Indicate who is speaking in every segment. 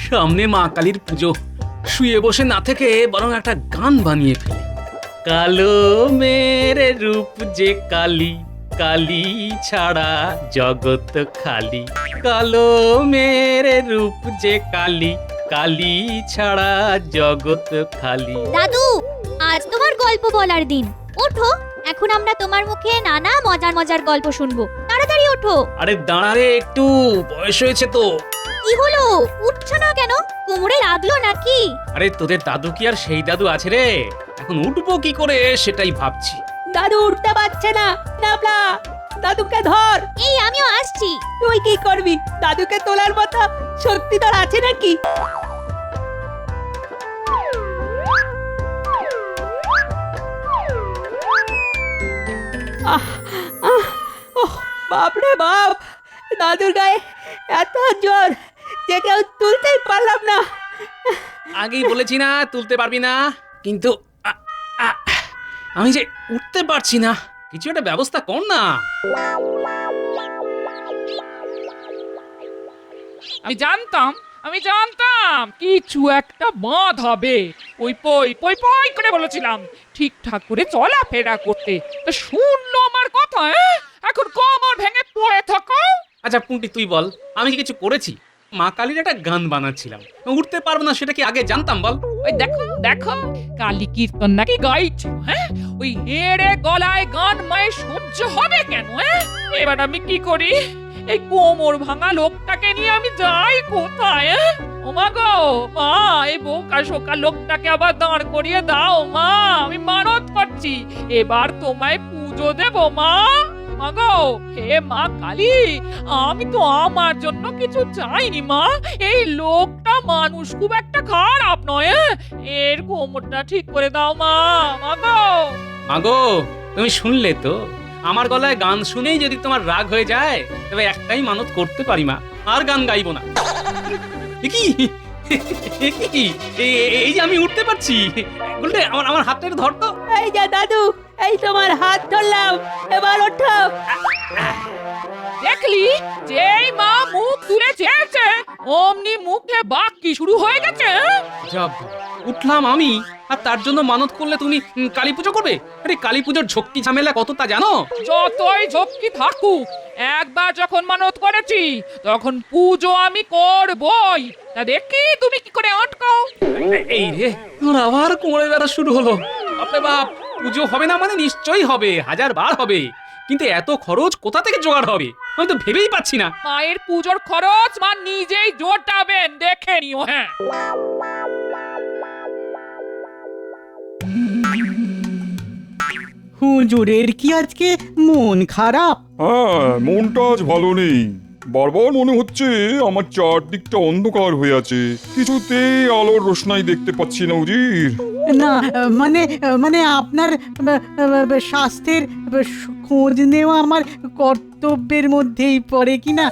Speaker 1: সামনে মা কালীর পুজো, শুয়ে বসে না থেকে বরং একটা গান বানিয়ে ফেলি। কালো মেরে রূপ যে কালী, কালী ছাড়া জগৎ খালি। কালো মেরে রূপ যে কালী, কালী ছাড়া জগৎ খালি।
Speaker 2: দাদু, আজ তোমার গল্প বলার দিন। ওঠো, এখন আমরা তোমার মুখে নানা মজার মজার গল্প শুনবো। তাড়াতাড়ি ওঠো।
Speaker 1: আরে দাঁড়া রে, একটু বয়স হয়েছে তো।
Speaker 2: কি হলো, উঠছো না কেন? কোমরে লাগলো নাকি?
Speaker 1: আরে তোদের দাদু কি আর সেই দাদু আছে রে? এখন উঠবো কি করে সেটাই ভাবছি।
Speaker 3: দাদু উঠতে পারছে না। নাবলা, দাদুকে ধর।
Speaker 2: এই আমিও আসছি।
Speaker 3: তুই কি করবি? দাদুকে তোলার মতো শক্তি তোর আছে নাকি? বাপরে বাপ, দাদুর গায়ে এত জোর যে কেউ তুলতেই পারলাম না।
Speaker 1: আগেই বলেছি না তুলতে পারবি না, কিন্তু আমি যে উঠতে পারছি না। কিছু একটা ব্যবস্থা কর না।
Speaker 4: আমি জানতাম কিছু একটা বাঁধ হবে। ওই পই পই পই করে বলেছিলাম ঠিকঠাক করে চলাফেরা করতে, তো শুনলো আমার কথা। এখন কোমর ভেঙে পড়ে থাকো।
Speaker 1: আচ্ছা পুঁটি, তুই বল, আমি কি কিছু করেছি? মা কালীর একটা গান বানাচ্ছিলাম, উঠতে পারবো না সেটা কি আগে জানতাম বল?
Speaker 4: ওই দেখো দেখো, কালী কীর্তন নাকি গাইছিল। ওই হেড়ে গলায় গান মায়ের সহ্য হবে কেন? এবার আমি কি করি? এই কোমর ভাঙা লোকটাকে নিয়ে আমি যাই কোথায়? ও মা গো মা, এই বোকা শোকা লোকটাকে আবার দাঁড় করিয়ে দাও মা। আমি মানত করছি, এবার তোমায় পুজো দেব মা। মাগো, হে মা কালী, আমি তো আমার জন্য কিছু চাইনি মা। এই লোকটা মানুষ খুব একটা খারাপ নয়। এর কোমরটা ঠিক করে দাও মা। মাগো
Speaker 1: মাগো, তুমি শুনলে তো? আমার গলায় গান শুনেই যদি তোমার রাগ হয়ে যায়, তবে একটাই মানত করতে পারি মা, আর গান গাইবো না। কি এই যে আমি উঠতে পারছি। বলতে আমার হাতটা একটু ধর তো।
Speaker 3: এই যে দাদু, এই তোমার হাত ধরলাম, এবার ওঠো।
Speaker 4: দেখলি, যেই মা মুখ তুলে চেয়েছে অমনি মুখে বাক্যি শুরু হয়ে গেছে।
Speaker 1: যাব, উঠলাম আমি, আর তার জন্য মানত করলে তুমি কালী পুজো করবে? আরে কালী পুজোর ঝক্কি ঝামেলা কত তা জানো?
Speaker 4: যতই ঝক্কি থাকুক, একবার যখন মানত করেছি তখন পুজো আমি করবই। তা দেখি তুমি কি করে আটকাও।
Speaker 1: এই রে, তোর আবার কোমরে ব্যথা শুরু হলো। বাপরে বাপ, পুজো হবে না মানে নিশ্চয়ই হবে, 1000 বার হবে, কিন্তু এত খরচ কোথা থেকে জোগাড় হবে আমি তো ভেবেই পাচ্ছি না।
Speaker 4: মায়ের পুজোর খরচ মা নিজেই জোটাবেন, দেখে নিও।
Speaker 5: হুজুরের কি আজকে মন খারাপ?
Speaker 6: হ্যাঁ, মনটা আজ ভালো নেই। বারবার মনে হচ্ছে আমার চারদিকটা অন্ধকার হয়ে আছে, কিছুতেই আলোর রোশনাই দেখতে পাচ্ছি না উজির।
Speaker 5: না, মানে মানে আপনার স্বাস্থ্যের খোঁজ নেওয়া আমার কর্তব্যের মধ্যেই পড়ে কিনা,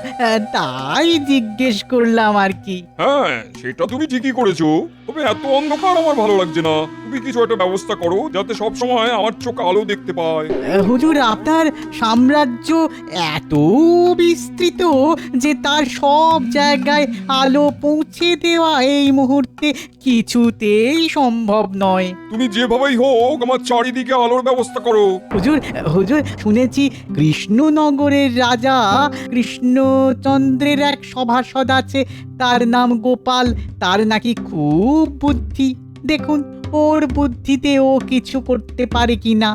Speaker 5: তাই জিজ্ঞেস করলাম আর কি।
Speaker 6: হ্যাঁ, সেটা তুমি ঠিকই করেছো, তবে এত অন্ধকার আমার ভালো লাগছে না। তুমি কিছু একটা ব্যবস্থা করো যাতে সব সময় আমার চোখ আলো দেখতে পায়।
Speaker 5: হুজুর, আপনার সাম্রাজ্য এত বিস্তৃত যে তার সব জায়গায় আলো পৌঁছে দেওয়া এই মুহূর্তে কিছুতেই সম্ভব নয়।
Speaker 6: তুমি যেভাবেই হোক আমার চারিদিকে আলোর ব্যবস্থা করো।
Speaker 5: হুজুর, হুজুর, শুনেছি কৃষ্ণনগরের রাজা কৃষ্ণচন্দ্রের এক সভাসদ আছে, তার নাম গোপাল। তার নাকি খুব বুদ্ধি। দেখুন ওর বুদ্ধিতে ও কিছু করতে পারে কিনা।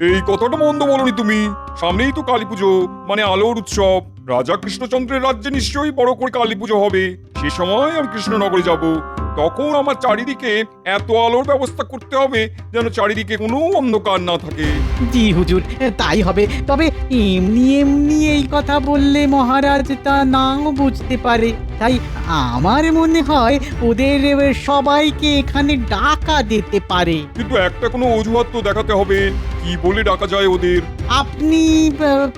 Speaker 6: এই কথাটা মন্দ বলনি তুমি। সামনেই তো কালী পুজো, মানে আলোর উৎসব। রাজা কৃষ্ণচন্দ্রের রাজ্যে নিশ্চয়ই বড় করে কালী পুজো হবে। সে সময় আমি কৃষ্ণনগরে যাব, তখন আমার চারিদিকে এত আলোর ব্যবস্থা করতে হবে যেন চারিদিকে কোনো অন্ধকার না থাকে।
Speaker 5: জি হুজুর, তাই হবে। তবে এমনি এমনি এই কথা বললে মহারাজ তা নাও বুঝতে পারে। তাই আমার মনে হয় ওদের সবাইকে এখানে ডাকা যেতে পারে।
Speaker 6: কিন্তু একটা কোনো অজুহাত তো দেখাতে হবে, কি বলে ডাকা যায় ওদের।
Speaker 5: আপনি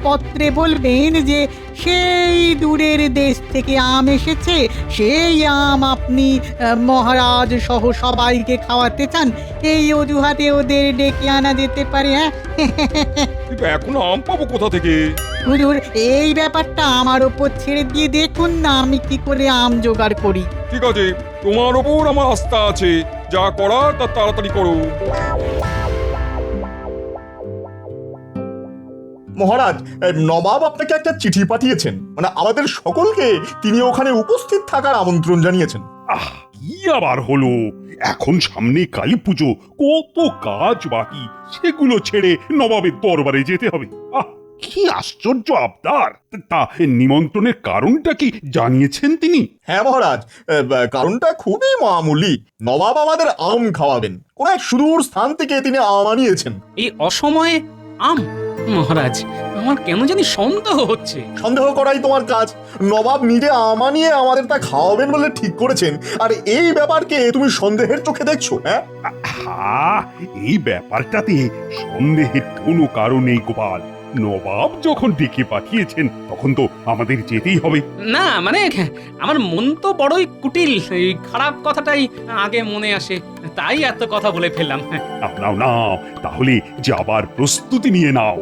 Speaker 5: পত্রে বলবেন যে সেই দূরের দেশ থেকে আম এসেছে, সেই আম আপনি মহারাজ সহ সবাইকে খাওয়াতে চান। এই অজুহাতে ওদের ডেকে আনা যেতে পারে। হ্যাঁ,
Speaker 6: কিন্তু এখন আম পাবো কোথা থেকে?
Speaker 5: হুজুর এই ব্যাপারটা আমার ওপর ছেড়ে দিয়ে দেখুন না আমি কি করে আম জোগাড় করি।
Speaker 6: ঠিক আছে, তোমার ওপর আমার আস্থা আছে, যা করার তা তাড়াতাড়ি করো।
Speaker 7: মহারাজ, নবাব আপনাকে একটা চিঠি পাঠিয়েছেন, মানে আমাদের সকলকে তিনি ওখানে উপস্থিত থাকার আমন্ত্রণ জানিয়েছেন।
Speaker 8: আহ, কি আবার হলো? এখন সামনে কালী পুজো, কত কাজ বাকি, সেগুলো ছেড়ে নবাবের দরবারে যেতে হবে। আহ, কি আশ্চর্য আবদার! তা নিমন্ত্রণের কারণটা কি জানিয়েছেন তিনি?
Speaker 7: হ্যাঁ মহারাজ, কারণটা খুবই মামুলি। নবাব আমাদের আম খাওয়াবেন, কোন এক সুদূর স্থান থেকে তিনি আম আনিয়েছেন।
Speaker 1: এই অসময়ে আম? মহারাজ, আমার কেন জানি সন্দেহ হচ্ছে।
Speaker 7: সন্দেহ করাই তোমার কাজ। নবাব নিজে আম আনিয়ে আমাদের তা খাওয়াবেন বলে ঠিক করেছেন, আর এই ব্যাপারকে তুমি সন্দেহের চোখে দেখছো? হ্যাঁ,
Speaker 8: এই ব্যাপারটাতে সন্দেহের কোনো কারণ নেই গোপাল। নবাব যখন ডেকে পাঠিয়েছেন তখন তো আমাদের যেতেই হবে।
Speaker 1: না মানে আমার মন তো বড়ই কুটিল, এই খারাপ কথাটাই আগে মনে আসে, তাই এত কথা বলে ফেললাম।
Speaker 8: নাও নাও, তাহলে যাবার প্রস্তুতি নিয়ে নাও।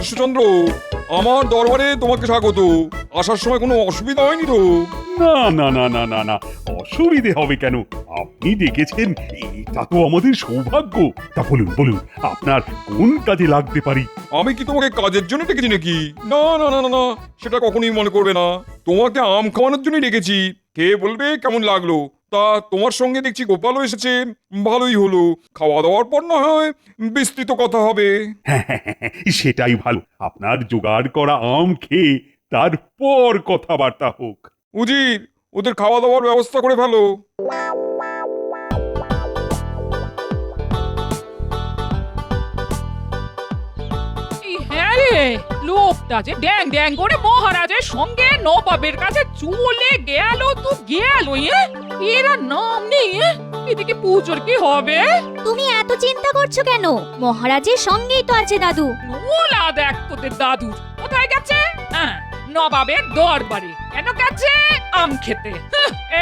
Speaker 6: কৃষ্ণচন্দ্র, আমার দরবারে তোমাকে স্বাগত। আসার সময় কোনো অসুবিধা হয়নি তো?
Speaker 8: না না না না না না, অসুবিধে হবে কেন? আপনি ডেকেছেন, এটা তো আমাদের সৌভাগ্য। তা বলুন বলুন, আপনার কোন কাজে লাগতে পারি?
Speaker 6: আমি কি তোমাকে কাজের জন্য ডেকেছি নাকি? না না না না না, সেটা কখনোই মনে করবে না। তোমাকে আম খাওয়ানোর জন্যই ডেকেছি। কে বলবে কেমন লাগলো। তা তোমার সঙ্গে দেখছি গোপালও এসেছে, ভালোই হলো। খাওয়া দাওয়ার পর না হয় বিস্তৃত কথা হবে।
Speaker 8: সেটাই ভালো, আপনার জোগাড় করা আম খেয়ে তারপর কথাবার্তা হোক।
Speaker 6: উজির, ওদের খাওয়া দাওয়ার ব্যবস্থা করে ফেলো।
Speaker 4: এই হ্যাঁ রে, লোকটা যে ড্যাং ড্যাং করে মহারাজের সঙ্গে নবাবের কাছে চলে গেল তো গেল। এরা নাম নেই। এদিকে পুজোর কি হবে?
Speaker 2: তুমি এত চিন্তা করছো কেন? মহারাজের সঙ্গেই তো আছে দাদু।
Speaker 4: নোলা দেখ তোদের দাদুর কোথায় গেছে? হ্যাঁ, নবাবের দরবারে। কেন গেছে? আম খেতে।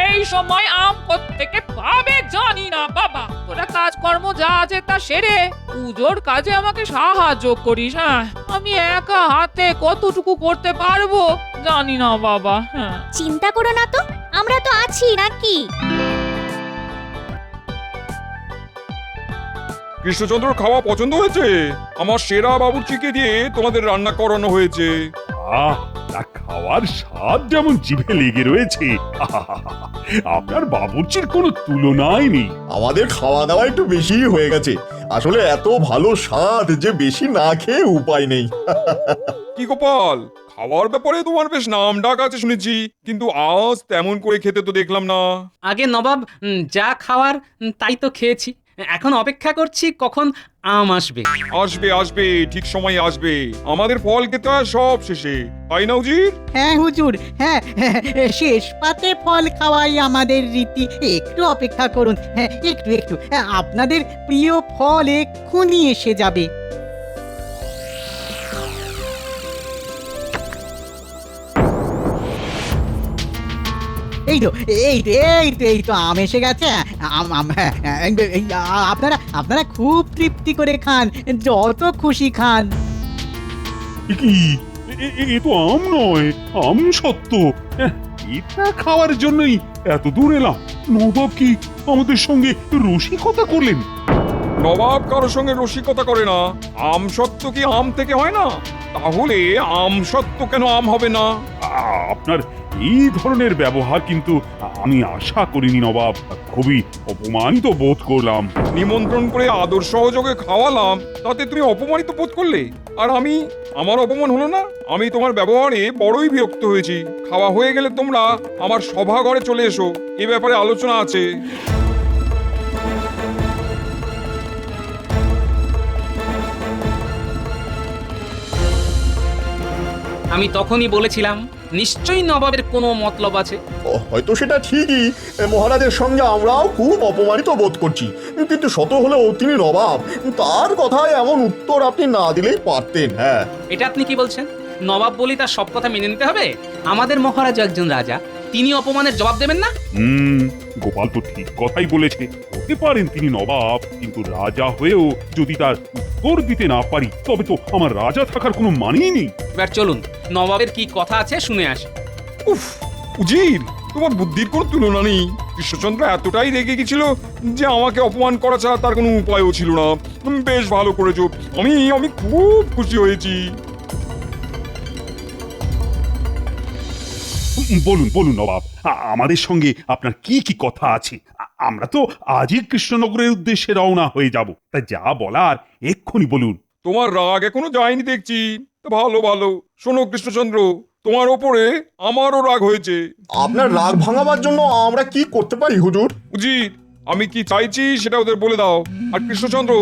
Speaker 4: এই সময় আম কোত্থেকে পাবে জানি না বাবা। তোরা কাজকর্ম যা আছে তা সেরে পুজোর কাজে আমাকে সাহায্য করিস। হ্যাঁ, আমি একা হাতে কতটুকু করতে পারবো জানি না বাবা। হ্যাঁ,
Speaker 2: চিন্তা করো না তো, আমরা তো আছি নাকি?
Speaker 6: কৃষ্ণচন্দ্র খাওয়া পছন্দ হয়েছে? আমার সেরা বাবুর্চিকে দিয়ে তোমাদের রান্না করানো হয়েছে।
Speaker 8: আহ, তা খাওয়ার স্বাদ যেমন জিভে লেগে রয়েছে, আপনার বাবুর্চির কোনো তুলনাই নেই।
Speaker 7: আমাদের খাওয়া দাওয়া একটু বেশিই হয়ে গেছে। আসলে এত ভালো স্বাদ যে বেশি না খেয়ে উপায় নেই।
Speaker 6: কি গোপাল, খাওয়ার ব্যাপারে তোমার বেশ নাম ডাক আছে শুনেছি, কিন্তু আজ তেমন করে খেতে তো দেখলাম না।
Speaker 1: আগে নবাব যা খাওয়ার তাই তো খেয়েছি, এখন অপেক্ষা করছি কখন আম আসবে।
Speaker 6: আসবে আসবে, ঠিক সময় আসবে। আমাদের ফল খেতে হয় সব শেষে, তাই না উজির?
Speaker 5: হ্যাঁ হুজুর, হ্যাঁ, শেষ পাতে ফল খাওয়াই আমাদের রীতি। একটু অপেক্ষা করুন, হ্যাঁ একটু একটু, আপনাদের প্রিয় ফল এক্ষুনি এসে যাবে। এই তো এই তো এই তো এই তো আম এসে গেছে। আপনারা আপনারা খুব তৃপ্তি করে খান, যত খুশি খান।
Speaker 8: কি এ তো আম নয়, আম সত্য। এটা খাওয়ার জন্যই এত দূর এলাম। নবাব কি আমাদের সঙ্গে রসিকতা করলেন?
Speaker 6: নবাব কারোর সঙ্গে রসিকতা করে না। আম সত্য কি আম থেকে হয় না? তাহলে আম সত্য কেন আম হবে না?
Speaker 8: আপনার এই ধরনের ব্যবহার কিন্তু আমি আশা করিনি নবাব। খুবই অপমানিত বোধ করলাম।
Speaker 6: নিমন্ত্রণ করে আদর সহযোগে খাওয়ালাম, তাতে তুমি অপমানিত বোধ করলে? আর আমার অপমান হলো না? আমি তোমার ব্যবহারে বড়ই বিরক্ত হয়েছি। খাওয়া হয়ে গেলে তোমরা আমার সভাঘরে চলে এসো, এ ব্যাপারে আলোচনা আছে।
Speaker 1: আমি তখনই বলেছিলাম নিশ্চয়ই নবাবের কোনো মতলব আছে।
Speaker 7: হয়তো সেটা ঠিকই, মহারাজের সঙ্গে আমরাও খুব অপমানিত বোধ করছি, কিন্তু শত হলেও তিনি নবাব, তার কথায় এমন উত্তর আপনি না দিলেই পারতেন। হ্যাঁ,
Speaker 1: এটা আপনি কি বলছেন? নবাব বলি তার সব কথা মেনে নিতে হবে? আমাদের মহারাজ একজন রাজা, তিনি অপমানের জবাব দেবেন না?
Speaker 8: গোপাল তো ঠিক কথাই বলেছে, হতে পারেন তিনি নবাব, কিন্তু রাজা হয়েও যদি তার উত্তর দিতে না পারি তবে তো আমার রাজা থাকার কোনো মানেই নেই।
Speaker 1: এবার চলুন নবাবের কি কথা আছে শুনে আসি।
Speaker 6: উফ, উজির, তোমার বুদ্ধির কোনো তুলনা নেই। কৃষ্ণচন্দ্র এতটাই রেগে গেছিল যে আমাকে অপমান করা ছাড়া তার কোনো উপায়ও ছিল না। বেশ ভালো করেছো, আমি খুব খুশি হয়েছি।
Speaker 8: বলুন বলুন নবাব, আমাদের সঙ্গে আপনার কি কি কথা আছে? আমরা তো আজই কৃষ্ণনগরের উদ্দেশ্যে রওনা হয়ে যাব, তাই যা বলার এক্ষুনি বলুন।
Speaker 6: তোমার রাগ এখনো যায়নি দেখছি। তা ভালো ভালো, শোনো কৃষ্ণচন্দ্র, তোমার ওপরে আমারও রাগ হয়েছে।
Speaker 7: আপনার রাগ ভাঙাবার জন্য আমরা কি করতে পারি হুজুর?
Speaker 6: উজির, আমি কি চাইছি সেটা ওদের বলে দাও। আর কৃষ্ণচন্দ্র,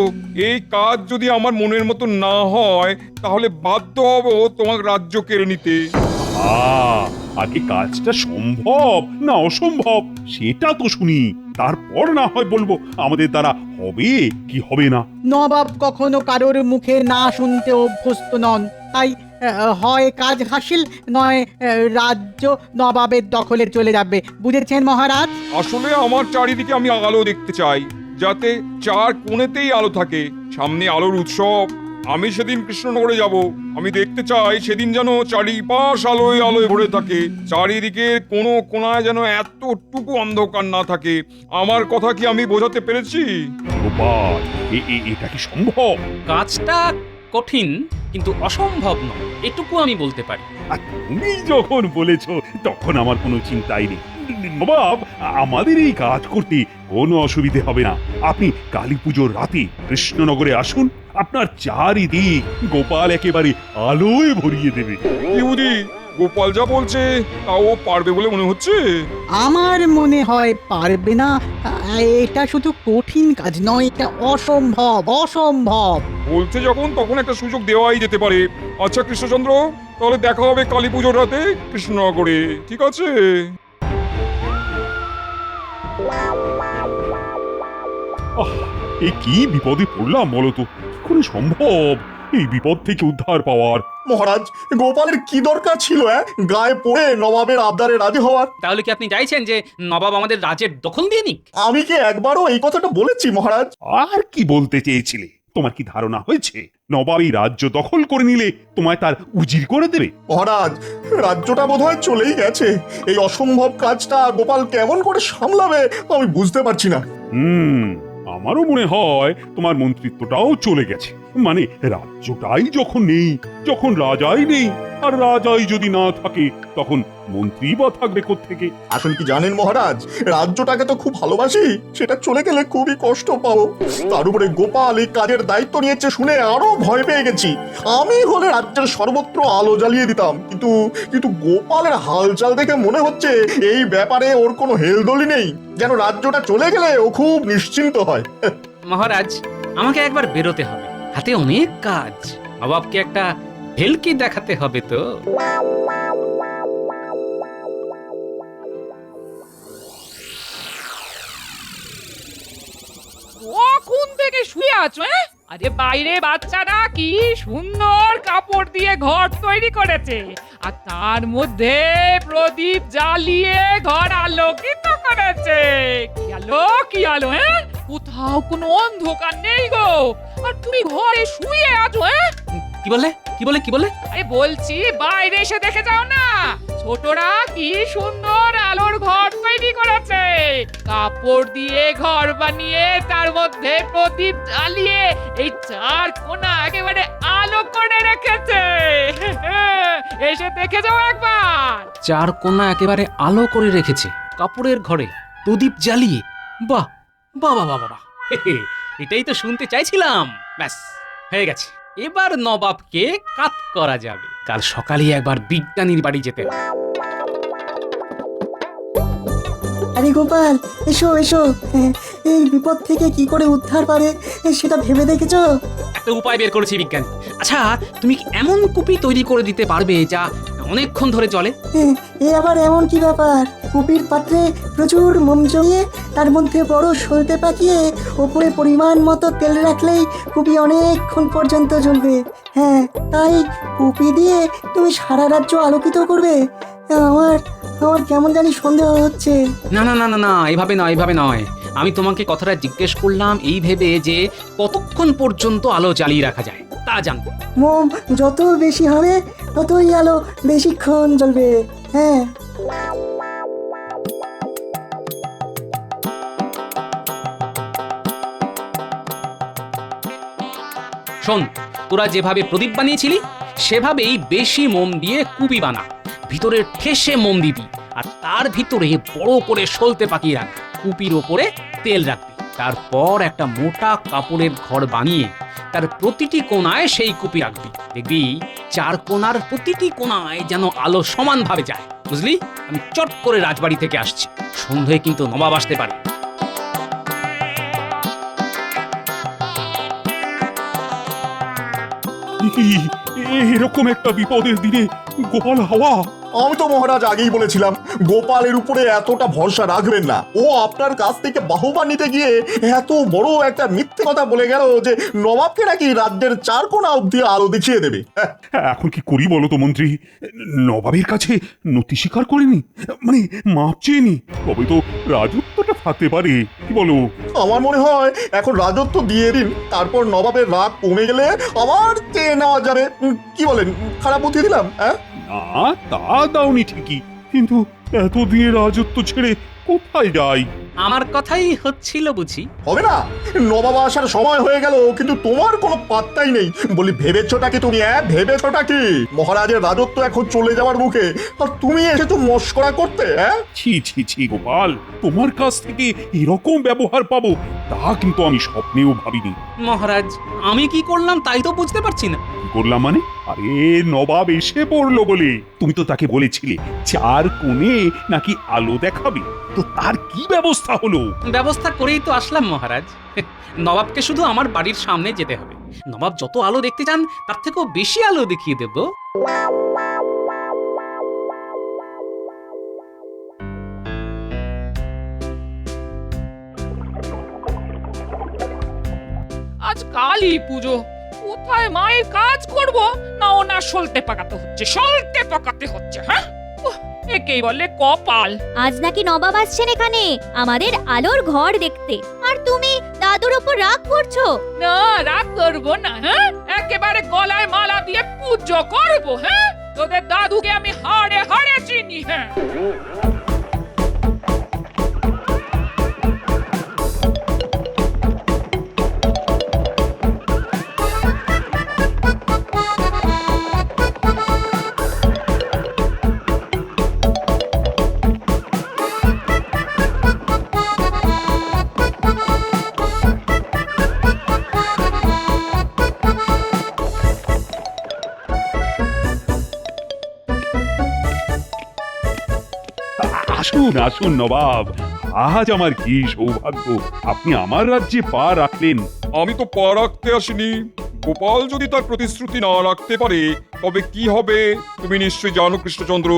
Speaker 6: এই কাজ যদি আমার মনের মতো না হয় তাহলে বাধ্য হব তোমার রাজ্য কেড়ে নিতে।
Speaker 8: আগে কাজটা সম্ভব না অসম্ভব সেটা তো শুনি, তারপর না হয় বলবো আমাদের দ্বারা হবে কি হবে না।
Speaker 5: নবাব কখনো কারোর মুখে না শুনতে অভ্যস্ত নন, তাই হয় কাজ হাসিল, নয় রাজ্য নবাবের দখলে চলে যাবে। বুঝেছেন মহারাজ?
Speaker 6: আসলে আমার চারিদিকে আমি আলো দেখতে চাই, যাতে চার কোণেতেই আলো থাকে। সামনে আলোর উৎসব, আমি সেদিন কৃষ্ণনগরে যাব। আমি দেখতে চাই সেদিন যেন চারিপাশ আলোয় আলোয় ভরে থাকে, চারিদিকে কোনো কোনায় যেন এতটুকু অন্ধকার না থাকে। আমার কথা কি আমি বোঝাতে পেরেছি?
Speaker 8: গোপাল, এটা কি সম্ভব?
Speaker 1: কাজটা কঠিন কিন্তু অসম্ভব নয়, এটুকু আমি বলতে পারি।
Speaker 8: আর তুমি যখন বলেছো তখন আমার কোনো চিন্তাই নেই নবাব, আমাদের এই কাজ করতে কোনো অসুবিধে হবে না। আপনি কালী পুজোর রাতে কৃষ্ণনগরে আসুন, আপনার চারিদিক গোপাল একেবারে আলোয় ভরিয়ে দেবে।
Speaker 6: কি বুঝি, গোপাল যা বলছে তাও পারবে বলে মনে হচ্ছে?
Speaker 5: আমার মনে হয় পারবে না। এটা শুধু কঠিন কাজ নয়, এটা অসম্ভব অসম্ভব।
Speaker 6: বলছে যখন তখন একটা সুযোগ দেওয়াই যেতে পারে। আচ্ছা কৃষ্ণচন্দ্র, তাহলে দেখা হবে কালী পুজোর রাতে কৃষ্ণনগরে, ঠিক আছে?
Speaker 8: এ কি বিপদে পড়লাম বলতো, কি করে সম্ভব এই বিপদ থেকে উদ্ধার পাওয়ার?
Speaker 7: মহারাজ, গোপালের কি দরকার ছিল গায়ে পড়ে নবাবের আবদারে রাজি হওয়ার?
Speaker 1: তাহলে কি আপনি চাইছেন যে নবাব আমাদের রাজ্যের দখল দিয়ে নিক?
Speaker 7: আমি কি একবারও এই কথাটা বলেছি মহারাজ?
Speaker 8: আর কি বলতে চেয়েছিলে? তোমার কি ধারণা হয়েছে নবাব এই রাজ্য দখল করে নিলে তোমায় তার উজির করে দেবে?
Speaker 7: মহারাজ, রাজ্যটা বোধহয় চলেই গেছে। এই অসম্ভব কাজটা গোপাল কেমন করে সামলাবে আমি বুঝতে পারছি না।
Speaker 8: আমারও মনে হয় তোমার মন্ত্রিত্বটাও চলে গেছে। মানে রাজ্যটাই যখন নেই, যখন রাজাই নেই, আর রাজাই যদি না থাকে তখন মন্ত্রী বা থাকবে কোত্থেকে?
Speaker 7: আসলে কি জানেন মহারাজ, রাজ্যটাকে তো খুব ভালোবাসি, সেটা চলে গেলে খুবই কষ্ট পাবো। তার উপরে গোপাল এই কাজের দায়িত্ব নিয়েছে শুনে আরো ভয় পেয়ে গেছি। আমি হলে রাজ্যের সর্বত্র আলো জ্বালিয়ে দিতাম, কিন্তু গোপালের হালচাল দেখে মনে হচ্ছে এই ব্যাপারে ওর কোনো হেলদোলি নেই, যেন রাজ্যটা চলে গেলে ও খুব নিশ্চিন্ত হয়।
Speaker 1: মহারাজ, আমাকে একবার বেরোতে হবে, হাতে অনেক কাজ। নবাবকে একটা ভেলকি দেখাতে হবে তো।
Speaker 4: কখন থেকে শুয়ে আছো? আরে বাইরে বাচ্চারা কি সুন্দর কাপড় দিয়ে ঘর তৈরি করেছে, আর তার মধ্যে প্রদীপ জ্বালিয়ে ঘর আলোকিত করেছে। কি আলো কোথাও কোনো অন্ধকার নেই গো, আর তুমি ঘরে শুয়ে আছো।
Speaker 1: কি বলে কি বলে কি বলে?
Speaker 4: আরে বলছি বাইরে এসে দেখে যাও না, ছোটরা কি সুন্দর আলোর ঘর তৈরি করেছে, কাপড় দিয়ে ঘর বানিয়ে তার মধ্যে প্রদীপ জ্বালিয়ে এই চার কোণা একেবারে আলো করে রেখেছে। এসে দেখে যাও একবার।
Speaker 1: চার কোণা একেবারে আলো করে রেখেছে কাপড়ের ঘরে প্রদীপ জ্বালিয়ে। বাহ বাহ বাহ বাহ বাহ, এটাই তো শুনতে চাইছিলাম। ব্যাস হয়ে গেছে, এবার নবাবকে কাত করা যাবে। কাল সকালে একবার বিজ্ঞানীর বাড়ি যেতে হবে।
Speaker 9: আরে গোপাল, এসো এসো, এই বিপদ থেকে কি করে উদ্ধার পারে সেটা ভেবে দেখেছো?
Speaker 1: একটা উপায় বের করেছি বিজ্ঞানী। আচ্ছা, তুমি কি এমন কুপি তৈরি করে দিতে পারবে যা অনেকক্ষণ ধরে জ্বলে।
Speaker 9: এ আবার এমন কি ব্যাপার? কুপির পাত্রে প্রচুর মোম জমিয়ে তার মধ্যে বড় সলতে পাকিয়ে ওপরে পরিমাণ মতো তেল রাখলেই কুপি অনেকক্ষণ পর্যন্ত জ্বলবে। হ্যাঁ, তাই কুপি দিয়ে তুমি সারা রাজ্য আলোকিত করবে? আমার আমার কেমন জানি সন্দেহ হচ্ছে।
Speaker 1: না না না না না, এভাবে নয়, এভাবে নয়। আমি তোমাকে কথাটা জিজ্ঞেস করলাম এই ভেবে যে কতক্ষণ পর্যন্ত আলো জ্বালিয়ে রাখা যায় তা জানতে।
Speaker 9: মোম যত বেশি হবে ততই আলো বেশিক্ষণ জ্বলবে। হ্যাঁ,
Speaker 1: শোন, তোরা যেভাবে প্রদীপ বানিয়েছিলি সেভাবেই বেশি মোম দিয়ে কুপি বানা। ভিতরে ঠেসে মোম দিবি আর তার ভিতরে বড় করে সলতে পাকিয়ে রাখ। কুপির ওপরে তেল রাখবি। তারপর একটা মোটা কাপড়ের ঘর বানিয়ে তার প্রতিটি কোণায় সেই কুপি রাখবি। দেখবি 4 কোণার প্রতিটি কোণায় যেন আলো সমানভাবে যায়। বুঝলি? আমি চট করে রাজবাড়ি থেকে আসছি, সন্ধ্যায় কিন্তু নবাব আসতে পারে।
Speaker 8: এরকম একটা বিপদের দিনে গোপাল হাওয়া।
Speaker 7: আমি তো মহারাজ আগেই বলেছিলাম গোপালের উপরে এতটা ভরসা রাখবেন না। ও আপনার কাছ থেকে বাহবা নিতে গিয়ে এত বড় একটা মিথ্যে কথা বলে গেল যে নবাবকে নাকি রাজ্যের 4 কোণা অব্দি আলো দেখিয়ে দেবে।
Speaker 8: এখন কি করি বলো তো মন্ত্রী? নবাবের কাছে নথি স্বীকার করেনি, মানে মাপ চেয়েনি, তবে তো রাজত্বটা থাকতে পারে। কি বলো?
Speaker 7: আমার মনে হয় এখন রাজত্ব দিয়ে দিন, তারপর নবাবের রাগ কমে গেলে আবার চেয়ে নেওয়া যাবে। কি বলেন? খারাপ বুদ্ধি দিলাম? হ্যাঁ,
Speaker 8: না, তা দাওনি ঠিকই, কিন্তু এতদিনে রাজত্ব ছেড়ে কোথায় যাই?
Speaker 1: আমার কথাই হচ্ছিল বুঝি।
Speaker 7: হবে না? নবাব আসার সময় হয়ে গেল কিন্তু তোমার কোনো পাত্তাই নেই। বলি ভেবেছোটা কি তুমি? ভেবেছোটা কি মহারাজের রাজত্ব এখন চলে যাওয়ার মুখে, আর তুমি এসেছো মস্করা করতে?
Speaker 8: ছি ছি ছি গোপাল, তোমার কাছ থেকে এরকম ব্যবহার পাবো তা কিন্তু আমি স্বপ্নেও ভাবিনি।
Speaker 1: মহারাজ, আমি কি করলাম তাই তো বুঝতে পারছি না।
Speaker 8: কি করলাম মানে? আরে নবাব এসে পড়লো বলে তুমি তো তাকে বলেছিলে 4 কোণে নাকি আলো দেখাবে, তো তার কি ব্যবস্থা হলো?
Speaker 1: ব্যবস্থা করেই তো আসলাম মহারাজ। নবাবকে শুধু আমার বাড়ির সামনে যেতে হবে। নবাব যত আলো দেখতে চান তার থেকেও বেশি আলো দেখিয়ে দেব।
Speaker 4: আজ কালী পুজো, কোথায় মায়ের কাজ করব না ওনার সলতে পাকাতে হচ্ছে। হ্যাঁ, একেই বলে কপাল।
Speaker 2: আজ নাকি নবাব আসছেন এখানে আমাদের আলোর ঘর দেখতে, আর তুমি দাদুর উপর রাগ করছো?
Speaker 4: না, রাগ করবো না। হ্যাঁ, একেবারে গলায় মালা দিয়ে পুজো করবো। হ্যাঁ, তোদের দাদুকে আমি হাড়ে হাড়ে চিনি। হ্যাঁ,
Speaker 8: আসুন আসুন নবাব, আজ আমার কি সৌভাগ্য, আপনি আমার রাজ্যে পা রাখলেন।
Speaker 6: আমি তো পা রাখতে আসিনি। গোপাল যদি তার প্রতিশ্রুতি না রাখতে পারে তবে কি হবে তুমি নিশ্চয়ই জানো কৃষ্ণচন্দ্র।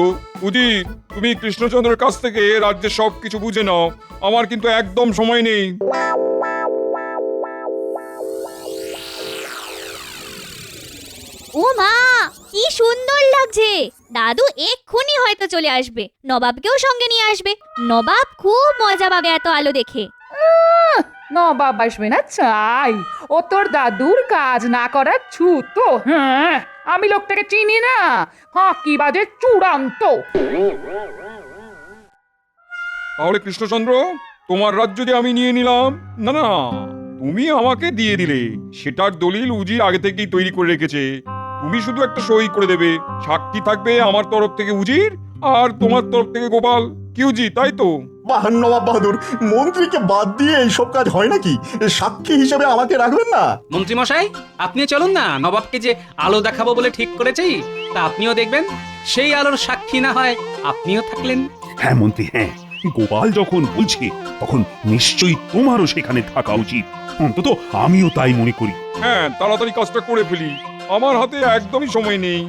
Speaker 6: বুঝি তুমি কৃষ্ণচন্দ্রের কাছ থেকে রাজ্যের সবকিছু বুঝে নাও, আমার কিন্তু একদম সময় নেই।
Speaker 2: ও মা, কি সুন্দর লাগছে! দাদু এক্ষুনি হয়তো চলে আসবে, নবাবকেও সঙ্গে নিয়ে আসবে। নবাব খুব মজা পাবে এত আলো দেখে।
Speaker 4: নবাব আসবে না চাই, ও তোর দাদুর কাজ না করার ছুতো তো। হ্যাঁ, আমি লোকটাকে চিনি না, ফাঁকিবাজে চূড়ান্ত।
Speaker 6: তাহলে কৃষ্ণচন্দ্র, তোমার রাজ্য যে আমি নিয়ে নিলাম? না না, তুমি আমাকে দিয়ে দিলে, সেটার দলিল উজির আগে থেকেই তৈরি করে রেখেছে। তুমি শুধু একটা সই করে দেবে, সাক্ষী থাকবে আমার তরফ থেকে উজির আর তোমার তরফ থেকে গোপাল। কি উজি, তাই তো?
Speaker 7: বাহ নবাব বাহাদুর, মন্ত্রীকে বাদ দিয়ে এইসব কাজ হয় নাকি? সাক্ষী হিসেবে আমাকে রাখবেন না?
Speaker 1: মন্ত্রী মশাই, আপনি চলুন না, নবাবকে যে আলো দেখাবো বলে ঠিক করেছি তা আপনিও দেখবেন। সেই আলোর সাক্ষী না হয় আপনিও থাকলেন।
Speaker 8: হ্যাঁ মন্ত্রী, হ্যাঁ, গোপাল যখন বলছে তখন নিশ্চয়ই তোমারও সেখানে থাকা উচিত। অন্তত আমিও তাই মনে করি।
Speaker 6: হ্যাঁ, তাড়াতাড়ি কাজটা করে ফেলি, আমার হাতে একদমই সময় নেই।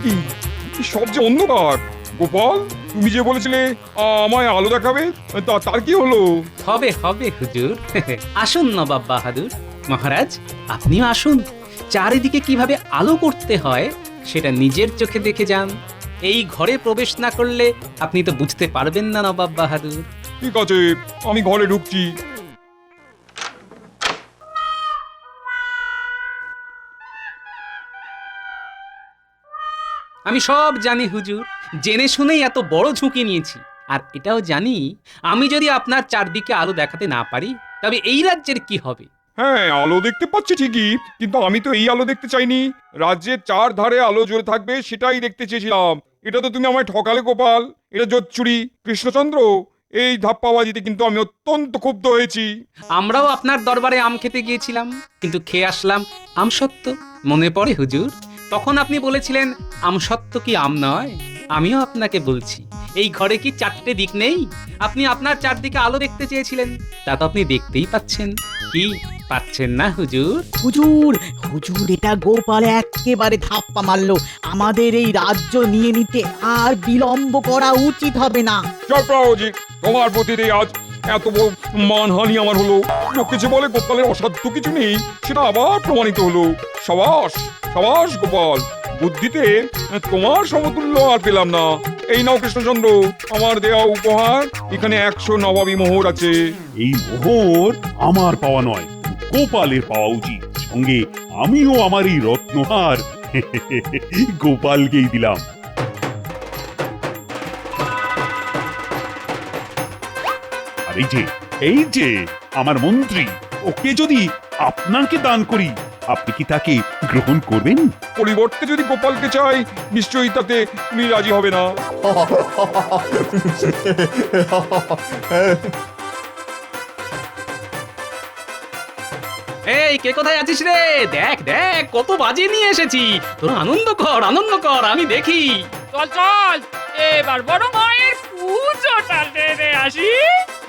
Speaker 6: কি কি সব যে অন্ধকার। গোপাল, তুমি যে বলেছিলে আমায় আলো দেখাবে, তার কি হলো?
Speaker 1: হবে হবে হুজুর। আসুন নবাব বাহাদুর। মহারাজ, আপনিও আসুন। চারিদিকে কিভাবে আলো করতে হয় সেটা নিজের চোখে দেখে যান। এই ঘরে প্রবেশ না করলে আপনি তো বুঝতে পারবেন না নবাব বাহাদুর।
Speaker 6: ঠিক আছে, আমি ঘরে ঢুকছি।
Speaker 1: আমি সব জানি হুজুর, জেনে শুনেই এত বড় ঝুঁকি নিয়েছি। আর এটাও জানি, আমি যদি আপনার চারদিকে আলো দেখাতে না পারি তবে এই রাজ্যের কি হবে।
Speaker 6: হ্যাঁ, আলো দেখতে পাচ্ছি ঠিকই, কিন্তু আমি তো এই আলো দেখতে চাইনি। রাজ্যের চার ধারে আলো জ্বলে থাকবে সেটাই দেখতে চেয়েছিলাম। এটা তো তুমি আমায় ঠকালে গোপাল। এটা জোচ্চুরি। কৃষ্ণচন্দ্র, এই ধাপ্পাবাজিতে কিন্তু আমি অত্যন্ত ক্ষুব্ধ হয়েছি।
Speaker 1: আমরাও আপনার দরবারে আম খেতে গিয়েছিলাম, কিন্তু খেয়ে আসলাম আমসত্ত্ব। মনে পড়ে হুজুর, তখন আপনি বলেছিলেন আমসত্ত্ব কি আম নয়? আমিও আপনাকে বলছি, এই ঘরে কি চারটে দিক নেই? আপনি আপনার চারদিকে আলো দেখতে চেয়েছিলেন, তা তো আপনি দেখতেই পাচ্ছেন। কি পাচ্ছেন না হুজুর?
Speaker 5: হুজুর, হুজুর, এটা গোপাল একেবারে ধাপ্পা মারলো। আমাদের এই রাজ্য নিয়ে নিতে আর বিলম্ব করা উচিত হবে না।
Speaker 6: চক্রবর্তী, তোমার প্রতিতে আজ এত বড় মানহানি আমার হলো। লোকে যে বলে গোপালের অসাধ্য কিছু নেই, সেটা আবার প্রমাণিত হলো। সাবাস সাবাস গোপাল, বুদ্ধিতে তোমার সমতুল্য আর পেলাম না। এই নাও কৃষ্ণচন্দ্র, আমার দেওয়া উপহার। এখানে 100 নবাবী মোহর আছে।
Speaker 8: এই মোহর আমার পাওয়া নয়, গোপালের পাওয়া উচিত। সঙ্গে আমিও আমার এই রত্নহার গোপালকেই দিলাম। আর এই যে আমার মন্ত্রী, ওকে যদি আপনাকে দান করি, আপনি কি তাকে গ্রহণ করবেন?
Speaker 6: পরিবর্তে যদি গোপালকে চাই, নিশ্চয়ই তাতে তুমি রাজি হবে না।
Speaker 1: এই কে কোথায় আছিস রে? দেখ দেখ, কত বাজি নিয়ে এসেছি। তোর আনন্দ কর, আনন্দ কর, আমি দেখি।
Speaker 4: চল চল, এবার বড় মায়ের পুজোটা সেরে আসি।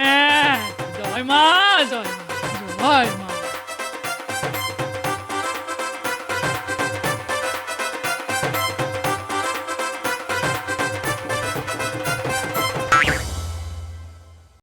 Speaker 4: হ্যাঁ, জয় মা, জয় মা, জয়